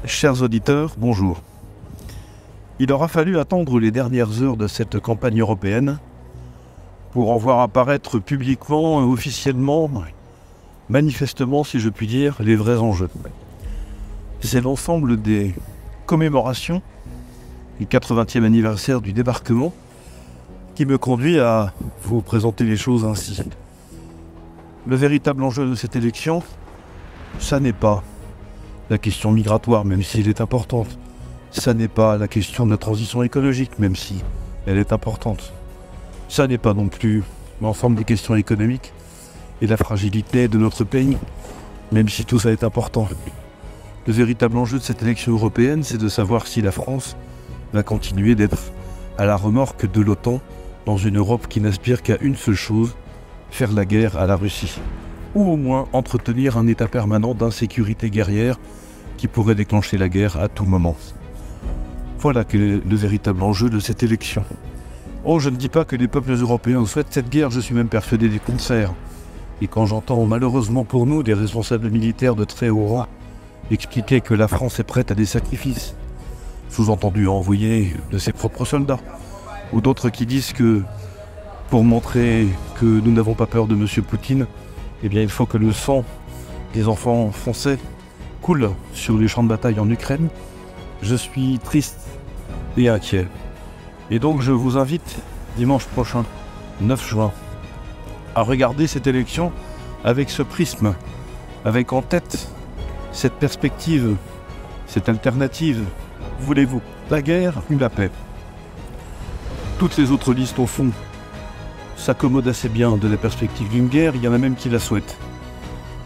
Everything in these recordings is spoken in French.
Chers auditeurs, bonjour. Il aura fallu attendre les dernières heures de cette campagne européenne pour en voir apparaître publiquement, officiellement, manifestement, si je puis dire, les vrais enjeux. C'est l'ensemble des commémorations du 80e anniversaire du débarquement qui me conduit à vous présenter les choses ainsi. Le véritable enjeu de cette élection, ça n'est pas la question migratoire, même si elle est importante. Ça n'est pas la question de la transition écologique, même si elle est importante. Ça n'est pas non plus l'ensemble des questions économiques et la fragilité de notre pays, même si tout ça est important. Le véritable enjeu de cette élection européenne, c'est de savoir si la France va continuer d'être à la remorque de l'OTAN dans une Europe qui n'aspire qu'à une seule chose, faire la guerre à la Russie. Ou au moins entretenir un état permanent d'insécurité guerrière qui pourrait déclencher la guerre à tout moment. Voilà quel est le véritable enjeu de cette élection. Oh, je ne dis pas que les peuples européens souhaitent cette guerre, je suis même persuadé du contraire. Et quand j'entends malheureusement pour nous des responsables militaires de très haut rang expliquer que la France est prête à des sacrifices, sous-entendu à envoyer de ses propres soldats, ou d'autres qui disent que pour montrer que nous n'avons pas peur de M. Poutine, eh bien il faut que le sang des enfants français coule sur les champs de bataille en Ukraine, je suis triste et inquiet. Et donc je vous invite dimanche prochain, 9 juin, à regarder cette élection avec ce prisme, avec en tête cette perspective, cette alternative. Voulez-vous la guerre ou la paix? Toutes les autres listes au fond s'accommodent assez bien de la perspective d'une guerre, il y en a même qui la souhaitent.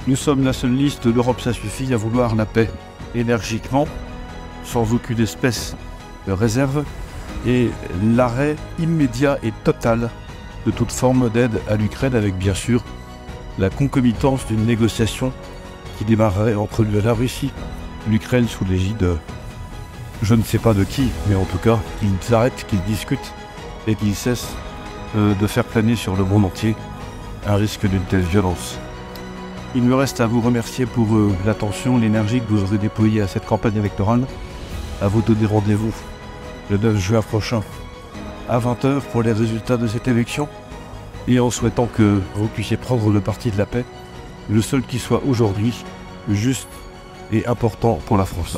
Nous sommes la seule liste, l'Europe ça suffit à vouloir la paix, énergiquement, sans aucune espèce de réserve, et l'arrêt immédiat et total de toute forme d'aide à l'Ukraine, avec bien sûr la concomitance d'une négociation qui démarrerait entre la Russie et l'Ukraine sous l'égide, je ne sais pas de qui, mais en tout cas qu'ils arrêtent, qu'ils discutent et qu'ils cessent de faire planer sur le monde entier un risque d'une telle violence. Il me reste à vous remercier pour l'attention, l'énergie que vous aurez déployée à cette campagne électorale, à vous donner rendez-vous le 9 juin prochain à 20h pour les résultats de cette élection, et en souhaitant que vous puissiez prendre le parti de la paix, le seul qui soit aujourd'hui juste et important pour la France.